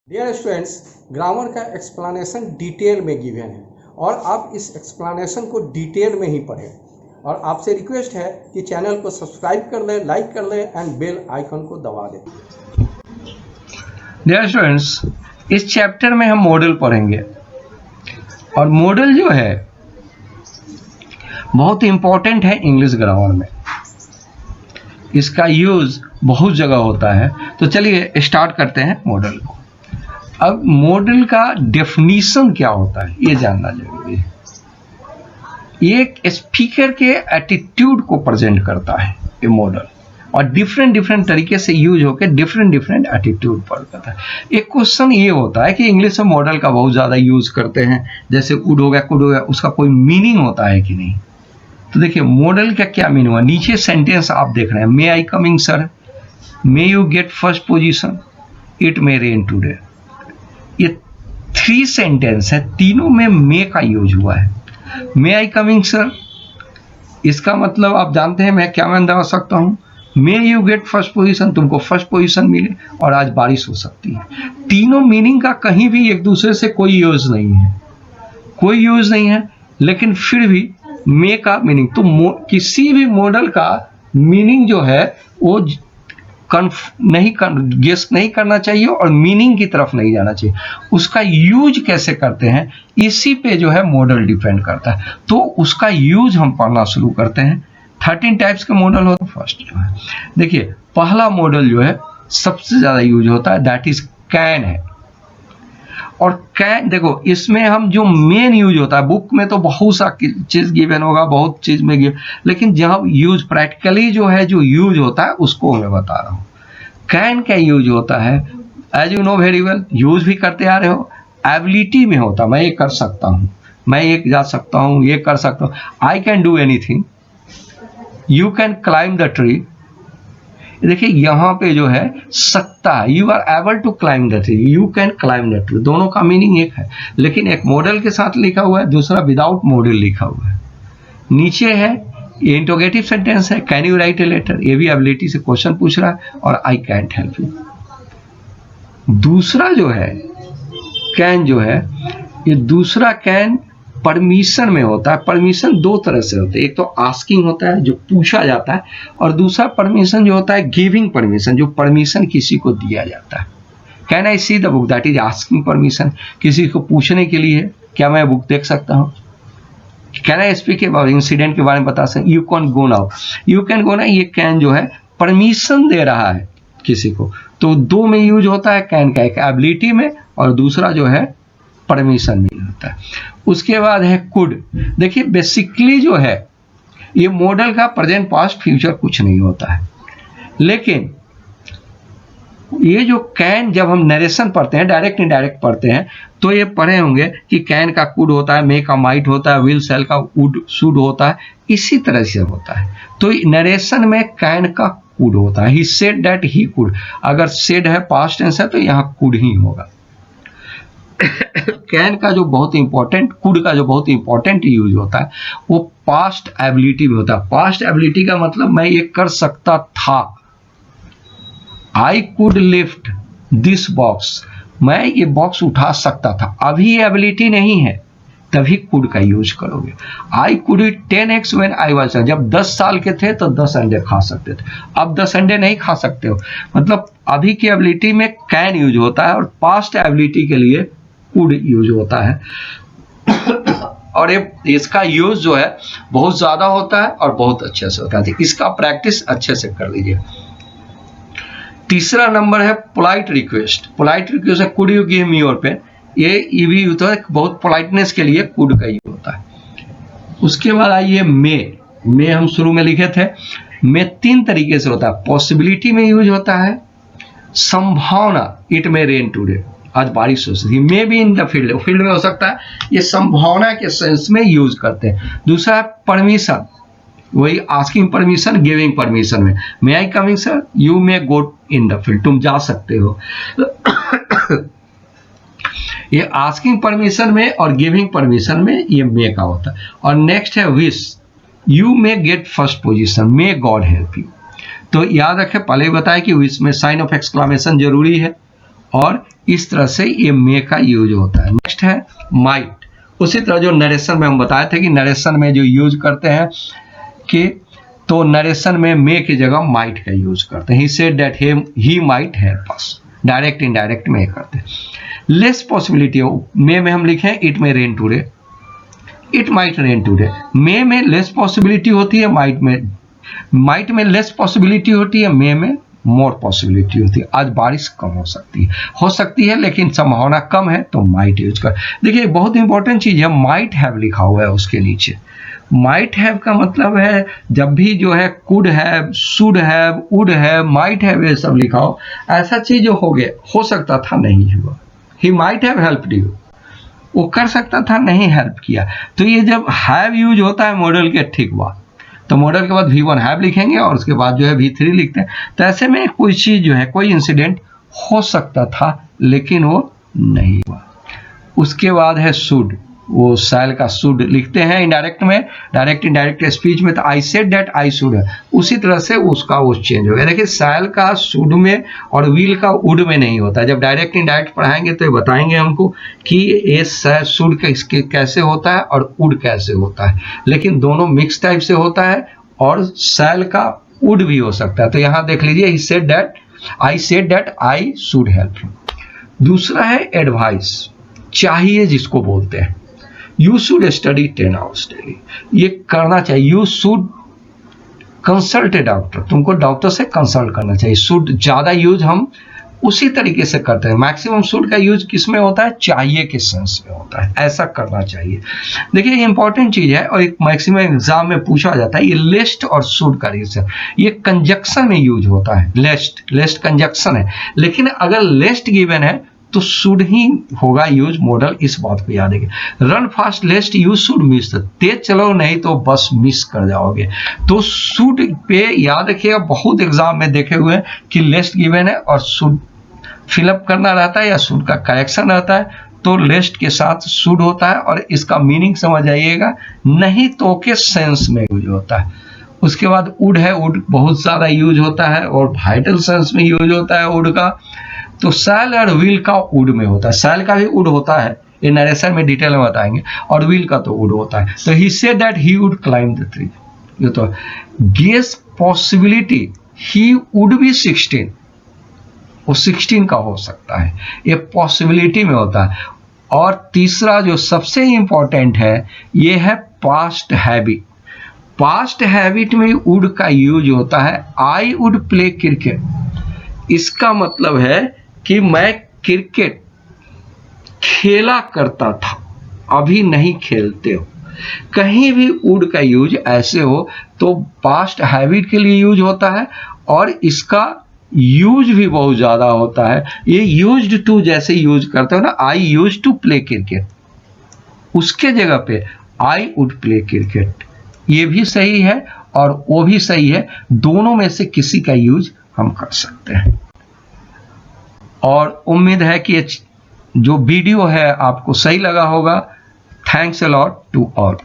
Dear students, grammar का explanation detail में given है और आप इस एक्सप्लेनेशन को डिटेल में ही पढ़ें। और आपसे रिक्वेस्ट है कि चैनल को सब्सक्राइब कर लें, लाइक कर लें एंड बेल आइकन को दबा दें। डियर स्टूडेंट्स, इस चैप्टर में हम मॉडल पढ़ेंगे और मॉडल जो है बहुत इंपॉर्टेंट है इंग्लिश ग्रामर में। इसका यूज बहुत जगह होता है। तो चलिए स्टार्ट करते हैं मॉडल को। अब मॉडल का डेफिनीशन क्या होता है ये जानना जरूरी है। एक स्पीकर के एटीट्यूड को प्रेजेंट करता है ये मॉडल, और डिफरेंट तरीके से यूज होकर डिफरेंट एटीट्यूड पर करता है। एक क्वेश्चन ये होता है कि इंग्लिश में मॉडल का बहुत ज़्यादा यूज करते हैं, जैसे उड हो गया, कुड हो गया, उसका कोई मीनिंग होता है कि नहीं। तो देखिए मॉडल का क्या मीनिंग है। नीचे सेंटेंस आप देख रहे हैं, may I coming sir, may you get first position, it may rain today. ये 3 सेंटेंस है, तीनों में मे का यूज हुआ है। मे आई कमिंग सर, इसका मतलब आप जानते हैं मैं क्या बता सकता हूं, मे यू गेट फर्स्ट पोजीशन, तुमको फर्स्ट पोजीशन मिले और आज बारिश हो सकती है। तीनों मीनिंग का कहीं भी एक दूसरे से कोई यूज नहीं है, लेकिन फिर भी मे का मीनिंग, तो किसी भी मॉडल का मीनिंग जो है वो गेस नहीं करना चाहिए और मीनिंग की तरफ नहीं जाना चाहिए। उसका यूज कैसे करते हैं इसी पे जो है मॉडल डिपेंड करता है। तो उसका यूज हम पढ़ना शुरू करते हैं। 13 टाइप्स के मॉडल होते हैं। फर्स्ट जो है देखिए, पहला मॉडल जो है सबसे ज्यादा यूज होता है, दैट इज कैन है। और कैन देखो, इसमें हम जो मेन यूज होता है, बुक में तो बहुत सा चीज गिवन होगा, बहुत चीज में गिवन, लेकिन जहां यूज प्रैक्टिकली जो है जो यूज होता है उसको मैं बता रहा हूं। कैन का यूज होता है, as you know very well, use भी करते आ रहे हो, एबिलिटी में होता है, मैं ये कर सकता हूं, मैं ये जा सकता हूं, ये कर सकता हूं, I can do anything, you can climb the tree. देखिए यहां पे जो है सकता है, you are able to climb the tree, you can climb the tree, दोनों का मीनिंग एक है, लेकिन एक मॉडल के साथ लिखा हुआ है, दूसरा विदाउट मॉडल लिखा हुआ है। नीचे है ये इंटरोगेटिव सेंटेंस है, can you write a letter, ये भी एबिलिटी से क्वेश्चन पूछ रहा है, और आई कैंट हेल्प यू। दूसरा जो है कैन जो है, ये दूसरा कैन परमिशन में होता है। परमिशन 2 तरह से होते हैं, एक तो आस्किंग होता है जो पूछा जाता है, और दूसरा परमिशन जो होता है गिविंग परमिशन, जो परमिशन किसी को दिया जाता है। Can I see the book, that is asking permission, किसी को पूछने के लिए क्या मैं बुक देख सकता हूँ। Can I speak about incident के बारे में बता सकते, you can go now, you can go now, ये कैन जो है परमिशन दे रहा है किसी को। तो 2 में यूज होता है कैन का, एक एबिलिटी में और दूसरा जो है परमिशन में होता है। उसके बाद है कुड। देखिए बेसिकली जो है ये मॉडल का प्रेजेंट पास्ट फ्यूचर कुछ नहीं होता है, लेकिन ये जो कैन जब हम नरेशन पढ़ते हैं, डायरेक्ट इनडायरेक्ट पढ़ते हैं, तो ये पढ़े होंगे कि कैन का कुड होता है, मे का माइट होता है, विल सेल का वुड शुड होता है, इसी तरह से होता है। तो नरेशन में कैन का कुड होता है, ही सेड दैट ही कुड, अगर सेड है पास्ट टेंस है तो यहाँ कुड ही होगा। कैन का जो बहुत इंपॉर्टेंट, कुड का जो बहुत इंपॉर्टेंट यूज होता है वो पास्ट एबिलिटी में होता है। पास्ट एबिलिटी का मतलब मैं ये कर सकता था, I could lift this box, मैं ये बॉक्स उठा सकता था, अभी ये एबिलिटी नहीं है, तभी कुड का यूज करोगे। I could it 10x when I was, जब 10 साल के थे तो 10 अंडे खा सकते थे, अब 10 अंडे नहीं खा सकते हो। मतलब अभी की एबिलिटी में कैन यूज होता है और पास्ट एबिलिटी के लिए कुड यूज होता है। और ये इसका यूज जो है बहुत ज्यादा होता है और बहुत अच्छे से होता है, इसका प्रैक्टिस अच्छे से कर लीजिए। तीसरा नंबर है पोलाइट रिक्वेस्ट। पोलाइट रिक्वेस्ट है, could you give me your pen, ये भी होता है, बहुत पोलाइटनेस के लिए कुड का यूज होता है। उसके बाद आइए मे हम शुरू में लिखे थे। मे 3 तरीके से होता है, पॉसिबिलिटी में यूज होता है, संभावना, इट मे रेन टुडे, आज बारिश हो सकती है, may be in the field में हो सकता है, ये संभावना के सेंस में यूज करते हैं। दूसरा है परमिशन, वही आस्किंग परमिशन, गिविंग परमिशन में, may I coming sir, you may go in the field, तुम जा सकते हो। ये आस्किंग परमिशन में और गिविंग परमिशन में ये मे का होता है। और नेक्स्ट है wish, you may gate first position, may God help you. तो याद रखें, पहले ही बताया कि विश में साइन ऑफ एक्सक्लामेशन जरूरी है, और इस तरह से ये मे का यूज होता है। नेक्स्ट है माइट। उसी तरह जो नरेशन में हम बताए थे कि नरेशन में जो यूज करते हैं कि तो नरेशन में मे की जगह माइट का यूज करते हैं। He said that he might help us, direct indirect में करते हैं। लेस पॉसिबिलिटी मे में हम लिखे it may rain today, it might rain today. May में लेस पॉसिबिलिटी होती है, माइट में लेस पॉसिबिलिटी होती है, मे में मोर पॉसिबिलिटी होती है। आज बारिश कम हो सकती है लेकिन संभावना कम है तो माइट यूज कर। देखिए बहुत इंपॉर्टेंट चीज है, माइट हैव लिखा हुआ है उसके नीचे। माइट हैव का मतलब है जब भी जो है could have, should have, would have, might have ये सब लिखा हो, ऐसा चीज जो हो गया, हो सकता था नहीं हुआ। He might have helped you, वो कर सकता था नहीं हेल्प किया। तो ये जब हैव यूज होता है मॉडल के ठीक बात, तो मॉडल के बाद V1 हैव लिखेंगे और उसके बाद जो है V3 लिखते हैं। तो ऐसे में कोई चीज जो है, कोई इंसिडेंट हो सकता था लेकिन वो नहीं हुआ। उसके बाद है शुड, वो शैल का शुड लिखते हैं इनडायरेक्ट में, डायरेक्ट इनडायरेक्ट स्पीच में तो I said that I should है, उसी तरह से उसका वो चेंज हो गया। देखिए शैल का शुड में और विल का वुड में नहीं होता। जब डायरेक्ट इनडायरेक्ट पढ़ाएंगे तो ये बताएंगे हमको कि ये शुड कैसे होता है और वुड कैसे होता है, लेकिन दोनों मिक्स टाइप से होता है और शैल का वुड भी हो सकता है। तो यहाँ देख लीजिए, ही said that I should help him. दूसरा है एडवाइस, चाहिए जिसको बोलते हैं। You should study 10 hours daily, ये करना चाहिए। You should consult A doctor, तुमको डॉक्टर से कंसल्ट करना चाहिए। शुड ज्यादा यूज हम उसी तरीके से करते हैं। मैक्सिमम शुड का यूज किस में होता है, चाहिए के सेंस में होता है, ऐसा करना चाहिए। देखिए ये इंपॉर्टेंट चीज है और एक मैक्सिमम एग्जाम में पूछा जाता है। ये लेस्ट और शुड का रीजन, ये कंजक्शन में यूज होता है। लेस्ट कंजक्शन है, लेकिन अगर लेस्ट गिवन है तो शुड ही होगा यूज। मॉडल इस बात को याद रखिए। Run fast lest you should miss, तेज चलो नहीं तो बस मिस कर जाओगे। तो शुड पे याद रखिएगा, बहुत एग्जाम में देखे हुए हैं कि लेस्ट गिवन है और शुड फिलअप करना रहता है या शुड का करेक्शन रहता है, तो लेस्ट के साथ शुड होता है और इसका मीनिंग समझ आइएगा, नहीं तो के सेंस में यूज होता है। उसके बाद वुड है, वुड बहुत ज्यादा यूज होता है और वाइटल सेंस में यूज होता है वुड का। तो शैल और विल का वुड में होता है, शैल का भी वुड होता है, ये नरेशन में डिटेल में बताएंगे, और विल का तो वुड होता है। तो he said that he would climb the tree, ये तो guess possibility he would be 16, वो 16 का हो सकता है, ये पॉसिबिलिटी में होता है। और तीसरा जो सबसे इंपॉर्टेंट है ये है पास्ट हैबिट। पास्ट हैबिट में वुड का यूज होता है। आई वुड प्ले क्रिकेट, इसका मतलब है कि मैं क्रिकेट खेला करता था, अभी नहीं खेलते हो। कहीं भी वुड का यूज ऐसे हो तो पास्ट हैबिट के लिए यूज होता है और इसका यूज भी बहुत ज्यादा होता है। ये यूज्ड टू जैसे यूज करते हो ना, आई यूज टू प्ले क्रिकेट, उसके जगह पे आई वुड प्ले क्रिकेट, ये भी सही है और वो भी सही है। दोनों में से किसी का यूज हम कर सकते हैं। और उम्मीद है कि जो वीडियो है आपको सही लगा होगा। Thanks a lot to all.